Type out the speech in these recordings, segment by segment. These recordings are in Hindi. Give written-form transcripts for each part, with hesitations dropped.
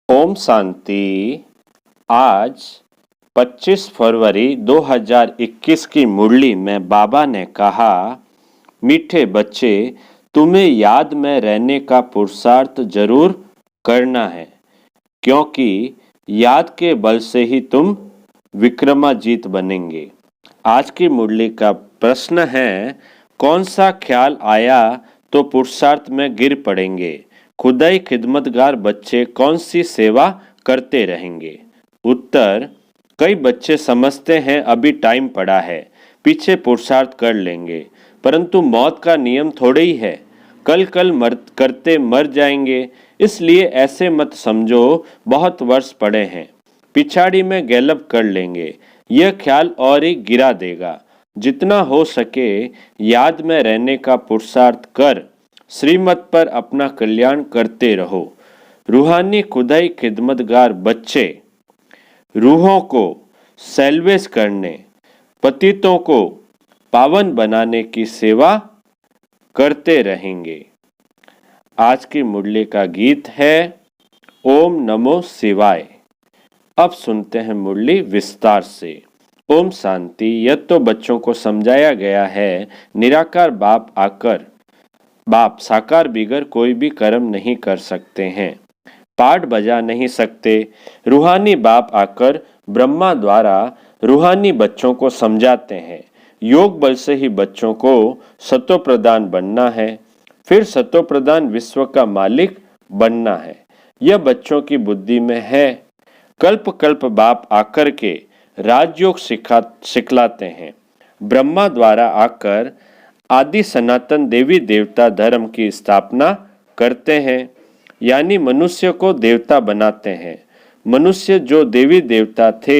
ओम शांति। आज 25 फरवरी 2021 की मुरली में बाबा ने कहा, मीठे बच्चे, तुम्हें याद में रहने का पुरुषार्थ जरूर करना है, क्योंकि याद के बल से ही तुम विक्रमाजीत बनेंगे। आज की मुरली का प्रश्न है, कौन सा ख्याल आया तो पुरुषार्थ में गिर पड़ेंगे। खुदाई खिदमतगार बच्चे कौन सी सेवा करते रहेंगे। उत्तर, कई बच्चे समझते हैं अभी टाइम पड़ा है, पीछे पुरुषार्थ कर लेंगे, परंतु मौत का नियम थोड़े ही है, कल करते मर जाएंगे, इसलिए ऐसे मत समझो बहुत वर्ष पड़े हैं, पिछाड़ी में गैलब कर लेंगे। यह ख्याल और ही गिरा देगा। जितना हो सके याद में रहने का पुरुषार्थ कर श्रीमत पर अपना कल्याण करते रहो। रूहानी खुदाई खिदमतगार बच्चे रूहों को सेल्वेज करने, पतितों को पावन बनाने की सेवा करते रहेंगे। आज की मुरली का गीत है ओम नमो शिवाय। अब सुनते हैं मुरली विस्तार से। ओम शांति। यह तो बच्चों को समझाया गया है, निराकार बाप साकार बिगर कोई भी कर्म नहीं कर सकते हैं, पाठ बजा नहीं सकते। रूहानी बाप आकर ब्रह्मा द्वारा रूहानी बच्चों को समझाते हैं। योग बल से ही बच्चों को सतो प्रधान बनना है, फिर सतो प्रधान विश्व का मालिक बनना है। यह बच्चों की बुद्धि में है। कल्प कल्प बाप आकर के राजयोग सिखलाते हैं। ब्रह्मा द्वारा आकर आदि सनातन देवी देवता धर्म की स्थापना करते हैं, यानी मनुष्य को देवता बनाते हैं। मनुष्य जो देवी देवता थे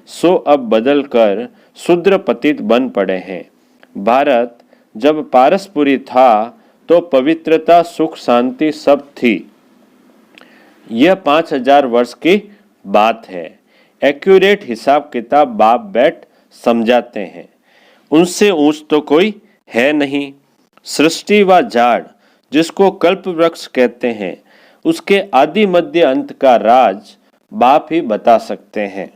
सो अब बदलकर शूद्र पतित बन पड़े हैं। भारत जब पारसपुरी था तो पवित्रता सुख शांति सब थी। यह 5000 वर्ष की बात है। एक्यूरेट हिसाब किताब बाप बैठ समझाते हैं। उनसे ऊंच तो कोई है नहीं। सृष्टि व झाड़ जिसको कल्प वृक्ष कहते हैं, उसके आदि मध्य अंत का राज बाप ही बता सकते हैं।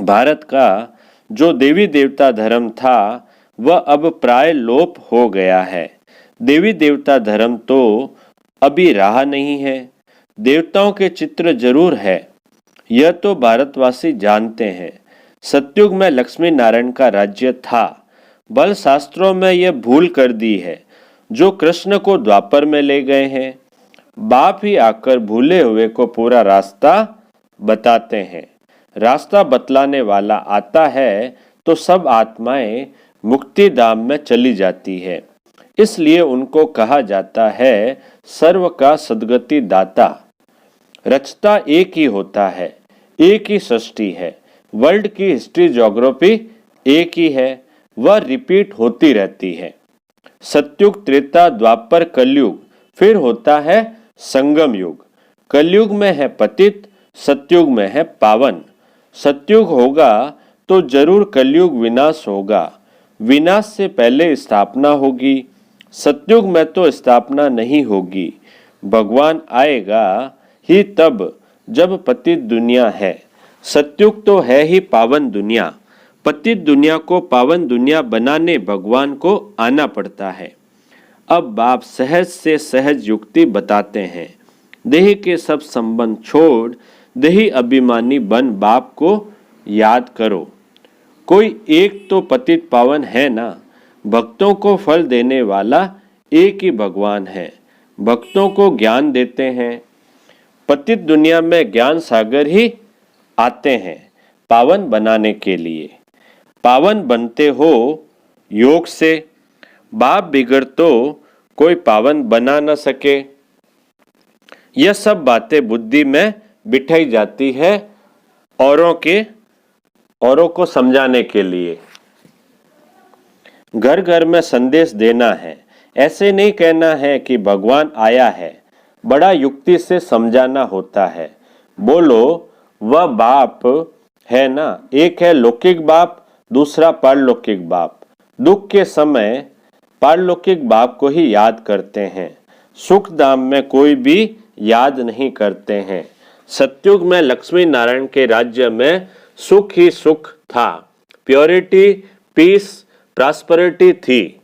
भारत का जो देवी देवता धर्म था वह अब प्राय लोप हो गया है। देवी देवता धर्म तो अभी रहा नहीं है। देवताओं के चित्र जरूर है, यह तो भारतवासी जानते हैं। सतयुग में लक्ष्मी नारायण का राज्य था। बल शास्त्रों में यह भूल कर दी है जो कृष्ण को द्वापर में ले गए हैं। बाप ही आकर भूले हुए को पूरा रास्ता बताते हैं। रास्ता बतलाने वाला आता है तो सब आत्माएं मुक्ति धाम में चली जाती है। इसलिए उनको कहा जाता है सर्व का सद्गति दाता। रचता एक ही होता है, एक ही सृष्टि है। वर्ल्ड की हिस्ट्री ज्योग्राफी एक ही है, वह रिपीट होती रहती है। सतयुग त्रेता द्वापर कलयुग, फिर होता है संगम युग। कलयुग में है पतित, सतयुग में है पावन। सतयुग होगा तो जरूर कलयुग विनाश होगा। विनाश से पहले स्थापना होगी। सतयुग में तो स्थापना नहीं होगी। भगवान आएगा ही तब जब पतित दुनिया है। सतयुग तो है ही पावन दुनिया। पतित दुनिया को पावन दुनिया बनाने भगवान को आना पड़ता है। अब बाप सहज से सहज युक्ति बताते हैं। देह के सब संबंध छोड़ देही अभिमानी बन बाप को याद करो। कोई एक तो पतित पावन है ना। भक्तों को फल देने वाला एक ही भगवान है। भक्तों को ज्ञान देते हैं। पतित दुनिया में ज्ञान सागर ही आते हैं पावन बनाने के लिए। पावन बनते हो योग से। बाप बिगड़ तो कोई पावन बना न सके। यह सब बातें बुद्धि में बिठाई जाती है औरों को समझाने के लिए। घर घर में संदेश देना है। ऐसे नहीं कहना है कि भगवान आया है, बड़ा युक्ति से समझाना होता है। बोलो वह बाप है ना, एक है लौकिक बाप, दूसरा पारलौकिक बाप। दुख के समय पारलौकिक बाप को ही याद करते हैं। सुख धाम में कोई भी याद नहीं करते हैं। सतयुग में लक्ष्मी नारायण के राज्य में सुख ही सुख था, प्योरिटी, पीस, प्रॉस्पेरिटी थी।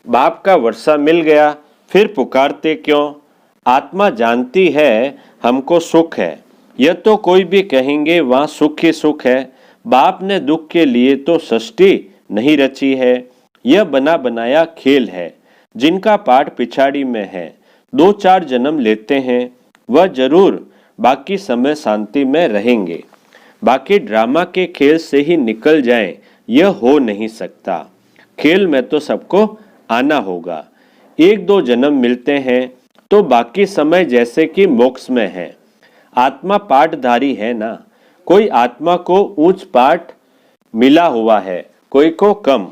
बाप का वर्षा मिल गया, फिर पुकारते क्यों? आत्मा जानती है हमको सुख है, यह तो कोई भी कहेंगे वहां सुख ही सुख है। बाप ने दुख के लिए तो सृष्टि नहीं रची है, यह बना बनाया खेल है। जिनका पाठ पिछाड़ी में है, 2-4 जन्म लेते हैं, वह जरूर बाकी समय शांति में रहेंगे। बाकी ड्रामा के खेल से ही निकल जाएं, यह हो नहीं सकता। खेल में तो सबको आना होगा। 1-2 जन्म मिलते हैं तो बाकी समय जैसे कि मोक्ष में है। आत्मा पाठधारी है ना, कोई आत्मा को ऊंच पाठ मिला हुआ है, कोई को कम।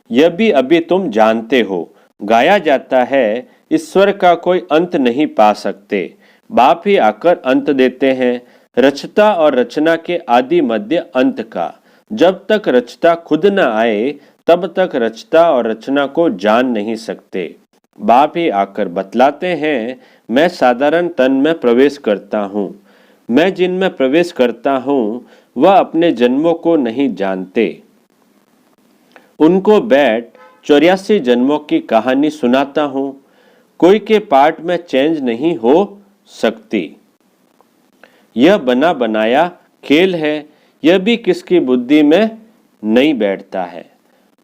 यह भी अभी तुम जानते हो। गाया जाता है ईश्वर का कोई अंत नहीं पा सकते, बाप ही आकर अंत देते हैं। रचता और रचना के आदि मध्य अंत का। जब तक रचता खुद न आए तब तक रचता और रचना को जान नहीं सकते। बाप ही आकर बतलाते हैं, मैं साधारण तन में प्रवेश करता हूँ। मैं जिनमें प्रवेश करता हूँ वह अपने जन्मों को नहीं जानते। उनको बैठ 84 जन्मों की कहानी सुनाता हूँ। कोई के पाठ में चेंज नहीं हो सकती। यह बना बनाया खेल है, यह भी किसकी बुद्धि में नहीं बैठता है।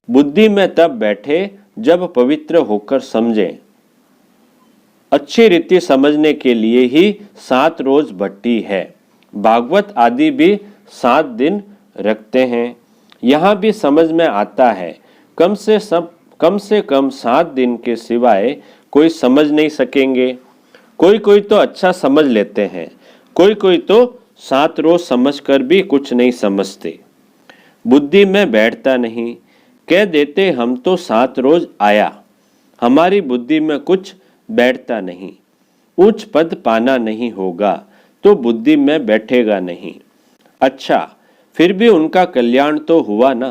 बुद्धि में तब बैठे जब पवित्र होकर समझें। अच्छी रीति समझने के लिए ही 7 रोज भट्टी है। भागवत आदि भी 7 दिन रखते हैं। यहाँ भी समझ में आता है, कम से कम 7 दिन के सिवाय कोई समझ नहीं सकेंगे। कोई तो अच्छा समझ लेते हैं, कोई तो 7 रोज समझकर भी कुछ नहीं समझते। बुद्धि में बैठता नहीं, कह देते हम तो 7 रोज आया। हमारी बुद्धि में कुछ बैठता नहीं। उच्च पद पाना नहीं होगा तो बुद्धि में बैठेगा नहीं। अच्छा, फिर भी उनका कल्याण तो हुआ ना।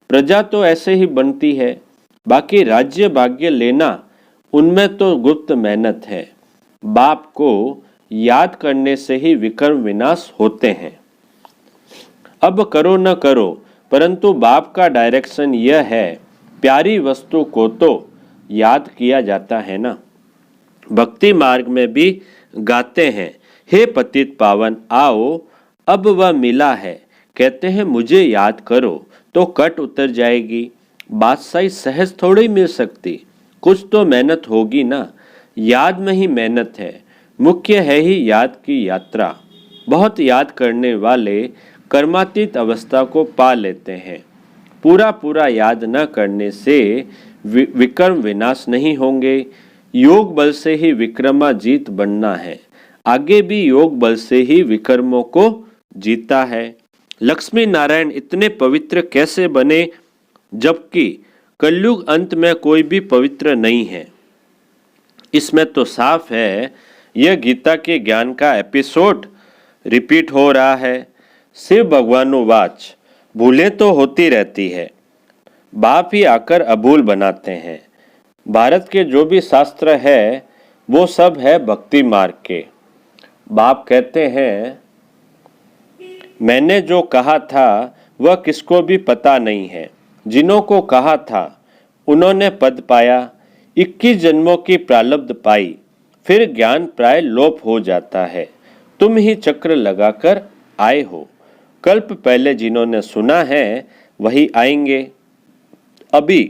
प्रजा तो ऐसे ही बनती है। बाकी राज्य भाग्य लेना, उनमें तो गुप्त मेहनत है। बाप को याद करने से ही विक्रम विनाश होते हैं। अब करो न करो, परंतु बाप का डायरेक्शन यह है, प्यारी वस्तु को तो याद किया जाता है ना। भक्ति मार्ग में भी गाते हैं, हे पतित पावन आओ, अब वह मिला है। कहते हैं मुझे याद करो तो कट उतर जाएगी। बादशाही सहज थोड़ी मिल सकती, कुछ तो मेहनत होगी ना। याद में ही मेहनत है, मुख्य है ही याद की यात्रा। बहुत याद करने वाले कर्मातीत अवस्था को पा लेते हैं। पूरा याद न करने से विक्रम विनाश नहीं होंगे। योग बल से ही विक्रमाजीत बनना है। आगे भी योग बल से ही विक्रमों को जीता है। लक्ष्मी नारायण इतने पवित्र कैसे बने, जबकि कलयुग अंत में कोई भी पवित्र नहीं है? इसमें तो साफ है, यह गीता के ज्ञान का एपिसोड रिपीट हो रहा है। शिव भगवानुवाच, भूलें तो होती रहती है, बाप ही आकर अभूल बनाते हैं। भारत के जो भी शास्त्र है वो सब है भक्ति मार्ग के। बाप कहते हैं, मैंने जो कहा था वह किसको भी पता नहीं है। जिन्हों को कहा था उन्होंने पद पाया, 21 जन्मों की प्रारब्ध पाई, फिर ज्ञान प्राय लोप हो जाता है। तुम ही चक्र लगाकर आए हो। कल्प पहले जिन्होंने सुना है वही आएंगे। अभी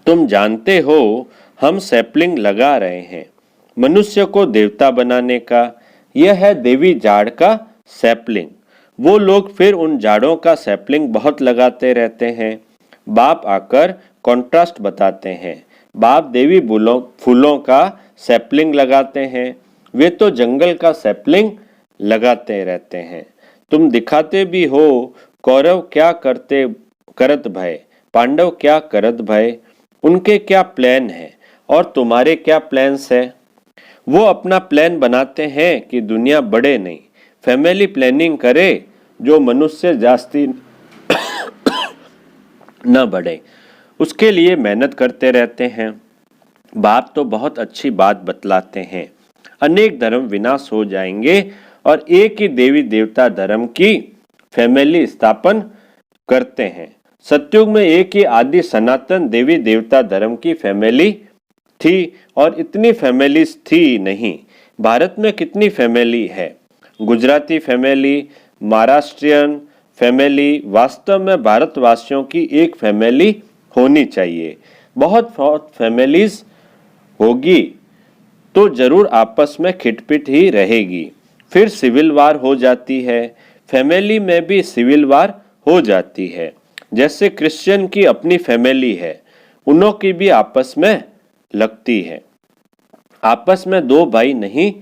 तुम जानते हो हम सैपलिंग लगा रहे हैं मनुष्य को देवता बनाने का। यह है देवी झाड़ का सैपलिंग। वो लोग फिर उन झाड़ों का सैपलिंग बहुत लगाते रहते हैं। बाप आकर कॉन्ट्रास्ट बताते हैं। बाप देवी फूलों का सैपलिंग लगाते हैं, वे तो जंगल का सैपलिंग लगाते रहते हैं। तुम दिखाते भी हो, कौरव क्या करत भय, पांडव क्या करत भय। उनके क्या प्लान है और तुम्हारे क्या प्लान्स है? वो अपना प्लान बनाते हैं कि दुनिया बढ़े नहीं, फैमिली प्लानिंग करे जो मनुष्य जास्ती न बढ़े, उसके लिए मेहनत करते रहते हैं। बाप तो बहुत अच्छी बात बतलाते हैं। अनेक धर्म विनाश हो जाएंगे और एक ही देवी देवता धर्म की फैमिली स्थापन करते हैं। सतयुग में एक ही आदि सनातन देवी देवता धर्म की फैमिली थी और इतनी फैमिलीज थी नहीं। भारत में कितनी फैमिली है? गुजराती फैमिली, महाराष्ट्रियन फैमिली, वास्तव में भारतवासियों की एक फैमिली होनी चाहिए। बहुत फैमिलीज होगी तो जरूर आपस में खिटपिट ही रहेगी, फिर सिविल वार हो जाती है। फैमिली में भी सिविल वार हो जाती है। जैसे क्रिश्चियन की अपनी फैमिली है, उनों की भी आपस में लगती है। आपस में दो भाई नहीं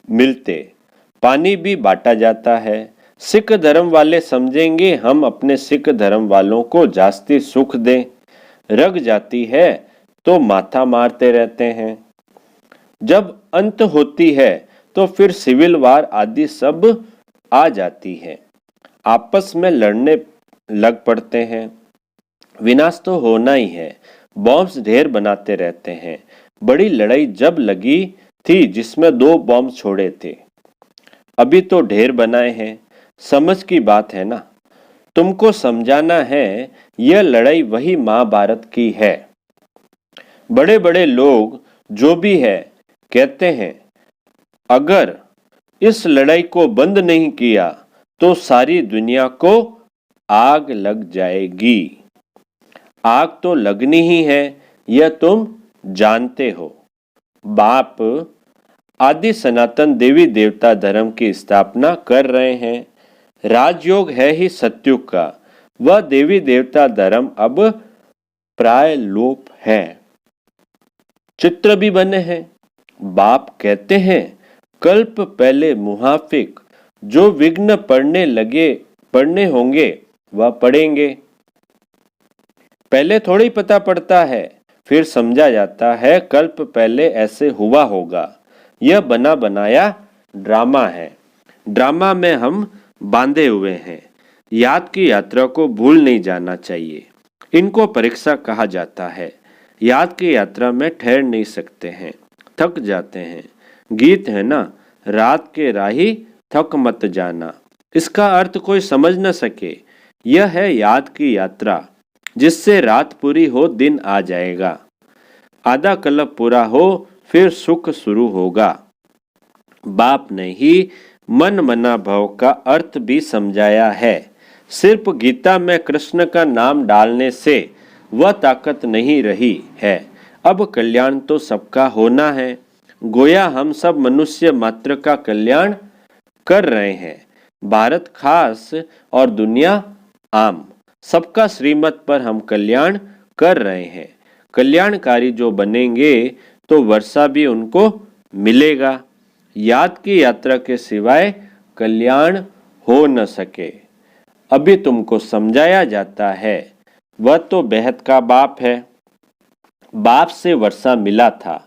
मिलते, पानी भी बांटा जाता है। सिख धर्म वाले समझेंगे हम अपने सिख धर्म वालों को जास्ती सुख दें, रग जाती है तो माथा मारते रहते हैं। जब अंत होती है तो फिर सिविल वार आदि सब आ जाती है, आपस में लड़ने लग पड़ते हैं। विनाश तो होना ही है, बॉम्ब्स ढेर बनाते रहते हैं। बड़ी लड़ाई जब लगी थी जिसमें 2 बॉम्ब छोड़े थे, अभी तो ढेर बनाए हैं। समझ की बात है ना। तुमको समझाना है यह लड़ाई वही महाभारत की है। बड़े बड़े लोग जो भी है कहते हैं अगर इस लड़ाई को बंद नहीं किया तो सारी दुनिया को आग लग जाएगी। आग तो लगनी ही है, यह तुम जानते हो। बाप आदि सनातन देवी देवता धर्म की स्थापना कर रहे हैं। राजयोग है ही सतयुग का, वह देवी देवता धर्म अब प्राय लोप है। चित्र भी बने हैं। बाप कहते हैं कल्प पहले मुहाफिक जो विघ्न पढ़ने होंगे वह पढ़ेंगे। पहले थोड़ी पता पड़ता है, फिर समझा जाता है कल्प पहले ऐसे हुआ होगा। यह बना बनाया ड्रामा है। ड्रामा में हम बांधे हुए हैं। याद की यात्रा को भूल नहीं जाना चाहिए। इनको परीक्षा कहा जाता है। याद की यात्रा में ठहर नहीं सकते हैं, थक जाते हैं। गीत है ना, रात के राही थक मत जाना। इसका अर्थ कोई समझ न सके। यह है याद की यात्रा, जिससे रात पूरी हो दिन आ जाएगा। आधा कल्प पूरा हो फिर सुख शुरू होगा। बाप ने ही मन मना भाव का अर्थ भी समझाया है। सिर्फ गीता में कृष्ण का नाम डालने से वह ताकत नहीं रही है। अब कल्याण तो सबका होना है। गोया हम सब मनुष्य मात्र का कल्याण कर रहे हैं। भारत खास और दुनिया आम, सबका श्रीमत पर हम कल्याण कर रहे हैं। कल्याणकारी जो बनेंगे तो वर्षा भी उनको मिलेगा। याद की यात्रा के सिवाय कल्याण हो न सके। अभी तुमको समझाया जाता है, वह तो बेहद का बाप है। बाप से वर्षा मिला था।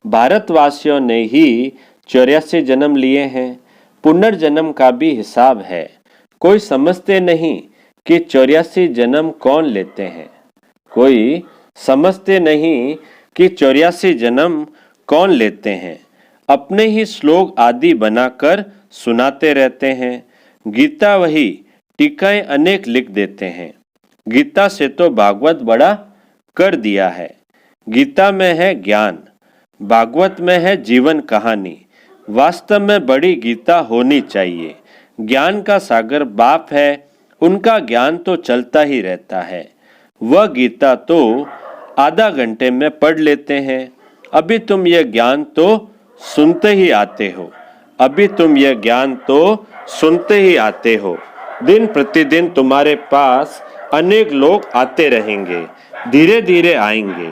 भारतवासियों ने ही 84 जन्म लिए हैं। पुनर्जन्म का भी हिसाब है। कोई समझते नहीं कि 84 जन्म कौन लेते हैं। कोई समझते नहीं कि 84 जन्म कौन लेते हैं। अपने ही श्लोक आदि बनाकर सुनाते रहते हैं। गीता वही, टीकाएं अनेक लिख देते हैं। गीता से तो भागवत बड़ा कर दिया है। गीता में है ज्ञान, भागवत में है जीवन कहानी। वास्तव में बड़ी गीता होनी चाहिए। ज्ञान का सागर बाप है, उनका ज्ञान तो चलता ही रहता है। वह गीता तो आधा घंटे में पढ़ लेते हैं। अभी तुम यह ज्ञान तो सुनते ही आते हो। अभी तुम यह ज्ञान तो सुनते ही आते हो। दिन प्रतिदिन तुम्हारे पास अनेक लोग आते रहेंगे, धीरे धीरे आएंगे।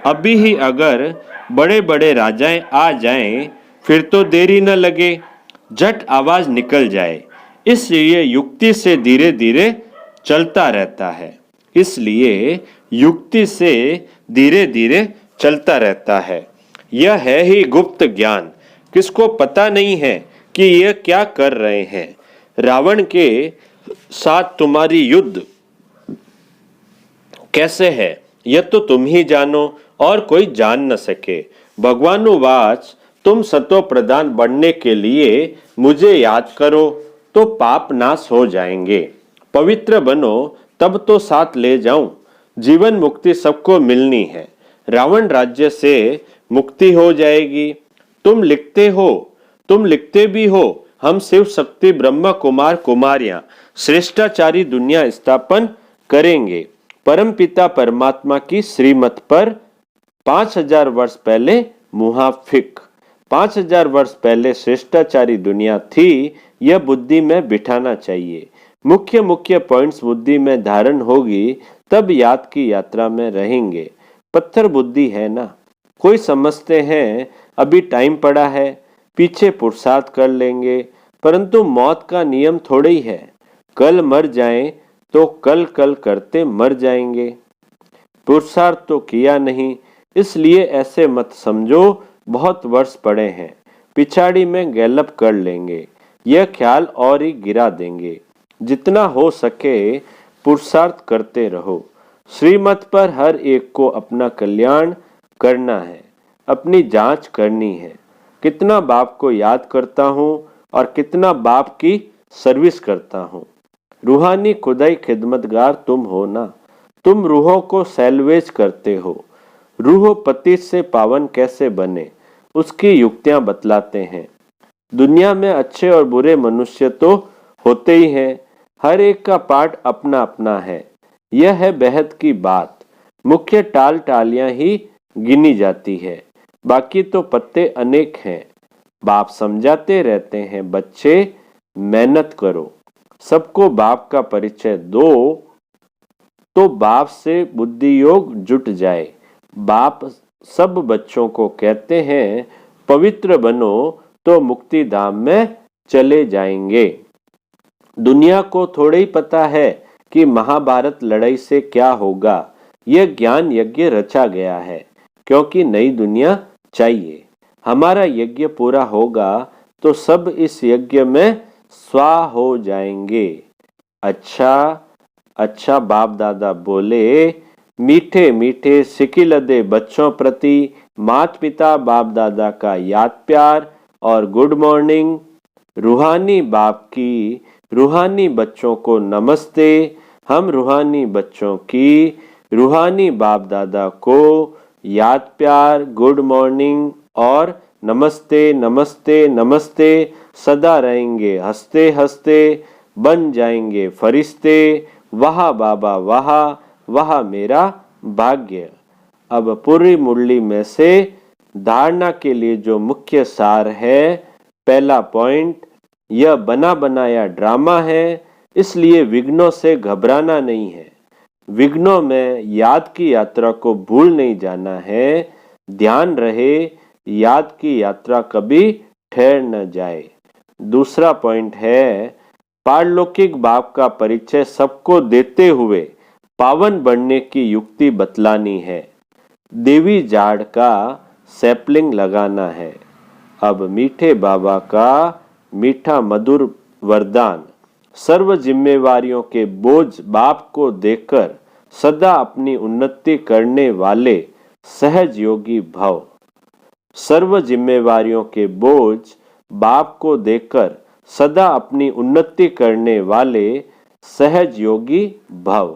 अभी ही अगर बड़े बड़े राजाएं आ जाएं, फिर तो देरी न लगे, झट आवाज निकल जाए। इसलिए युक्ति से धीरे धीरे चलता रहता है। इसलिए युक्ति से धीरे धीरे चलता रहता है। यह है ही गुप्त ज्ञान। किसको पता नहीं है कि यह क्या कर रहे हैं। रावण के साथ तुम्हारी युद्ध कैसे है, यह तो तुम ही जानो और कोई जान न सके। भगवानुवाच तुम सतो प्रधान बनने के लिए मुझे याद करो तो पाप नाश हो जाएंगे। पवित्र बनो तब तो साथ ले जाऊं। जीवन मुक्ति सबको मिलनी है। रावण राज्य से मुक्ति हो जाएगी। तुम लिखते भी हो, हम शिव शक्ति ब्रह्म कुमार कुमारियां श्रेष्ठाचारी दुनिया स्थापन करेंगे। परमपिता परमात्मा की श्रीमत पर 5000 वर्ष पहले मुहाफिक 5000 वर्ष पहले श्रेष्ठाचारी दुनिया थी। यह बुद्धि में बिठाना चाहिए। मुख्य मुख्य पॉइंट्स बुद्धि में धारण होगी तब याद की यात्रा में रहेंगे। पत्थर बुद्धि है ना। कोई समझते हैं अभी टाइम पड़ा है, पीछे पुरुषार्थ कर लेंगे, परंतु मौत का नियम थोड़ा ही है। कल मर जाएं तो कल कल करते मर जाएंगे। पुरुषार्थ तो किया नहीं, इसलिए ऐसे मत समझो बहुत वर्ष पड़े हैं, पिछाड़ी में गैलप कर लेंगे। यह ख्याल और ही गिरा देंगे। जितना हो सके पुरुषार्थ करते रहो। श्रीमत पर हर एक को अपना कल्याण करना है, अपनी जांच करनी है। कितना बाप को याद करता हूँ और कितना बाप की सर्विस करता हूँ। रूहानी खुदाई खिदमतगार तुम हो ना। तुम रूहों को सैल्वेज करते हो। रूह पति से पावन कैसे बने उसकी युक्तियां बतलाते हैं। दुनिया में अच्छे और बुरे मनुष्य तो होते ही हैं, हर एक का पार्ट अपना अपना है। यह है बेहद की बात। मुख्य टाल टालियां ही गिनी जाती है, बाकी तो पत्ते अनेक हैं। बाप समझाते रहते हैं, बच्चे मेहनत करो, सबको बाप का परिचय दो तो बाप से बुद्धि योग जुट जाए। बाप सब बच्चों को कहते हैं पवित्र बनो तो मुक्ति धाम में चले जाएंगे। दुनिया को थोड़ा ही पता है कि महाभारत लड़ाई से क्या होगा। यह ज्ञान यज्ञ रचा गया है क्योंकि नई दुनिया चाहिए। हमारा यज्ञ पूरा होगा तो सब इस यज्ञ में स्वाहा हो जाएंगे। अच्छा बाप दादा बोले, मीठे मीठे सिकिलदे बच्चों प्रति माता पिता बाप दादा का याद प्यार और गुड मॉर्निंग। रूहानी बाप की रूहानी बच्चों को नमस्ते। हम रूहानी बच्चों की रूहानी बाप दादा को याद प्यार, गुड मॉर्निंग और नमस्ते नमस्ते नमस्ते सदा रहेंगे। हंसते हंसते बन जाएंगे फरिश्ते। वाह बाबा वाह, वह मेरा भाग्य। अब पूरी मुरली में से धारणा के लिए जो मुख्य सार है, पहला पॉइंट, यह बना बनाया ड्रामा है, इसलिए विघ्नों से घबराना नहीं है। विघ्नों में याद की यात्रा को भूल नहीं जाना है। ध्यान रहे याद की यात्रा कभी ठहर न जाए। दूसरा पॉइंट है, पारलौकिक बाप का परिचय सबको देते हुए पावन बनने की युक्ति बतलानी है। देवी जाड़ का सैपलिंग लगाना है। अब मीठे बाबा का मीठा मधुर वरदान, सर्व जिम्मेवारियों के बोझ बाप को देकर सदा अपनी उन्नति करने वाले सहज योगी भव। सर्व जिम्मेवारियों के बोझ बाप को देकर सदा अपनी उन्नति करने वाले सहज योगी भव।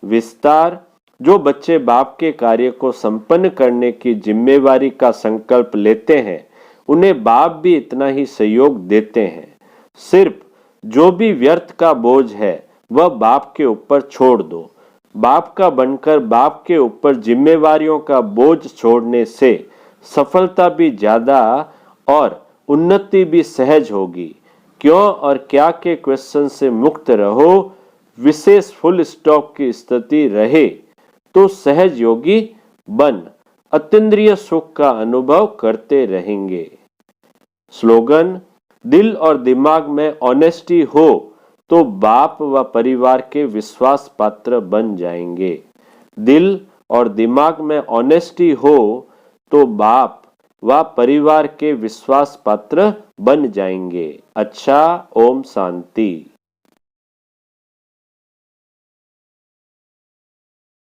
विस्तार, जो बच्चे बाप के कार्य को संपन्न करने की जिम्मेवारी का संकल्प लेते हैं, उन्हें बाप भी इतना ही सहयोग देते हैं। सिर्फ जो भी व्यर्थ का बोझ है वह बाप के ऊपर छोड़ दो। बाप का बनकर बाप के ऊपर जिम्मेवारियों का बोझ छोड़ने से सफलता भी ज्यादा और उन्नति भी सहज होगी। क्यों और क्या के क्वेश्चन से मुक्त रहो। विशेष फुल स्टॉप की स्थिति रहे तो सहज योगी बन अतीन्द्रिय सुख का अनुभव करते रहेंगे। स्लोगन, दिल और दिमाग में ऑनेस्टी हो तो बाप व परिवार के विश्वास पात्र बन जाएंगे। दिल और दिमाग में ऑनेस्टी हो तो बाप व परिवार के विश्वास पात्र बन जाएंगे। अच्छा, ओम शांति।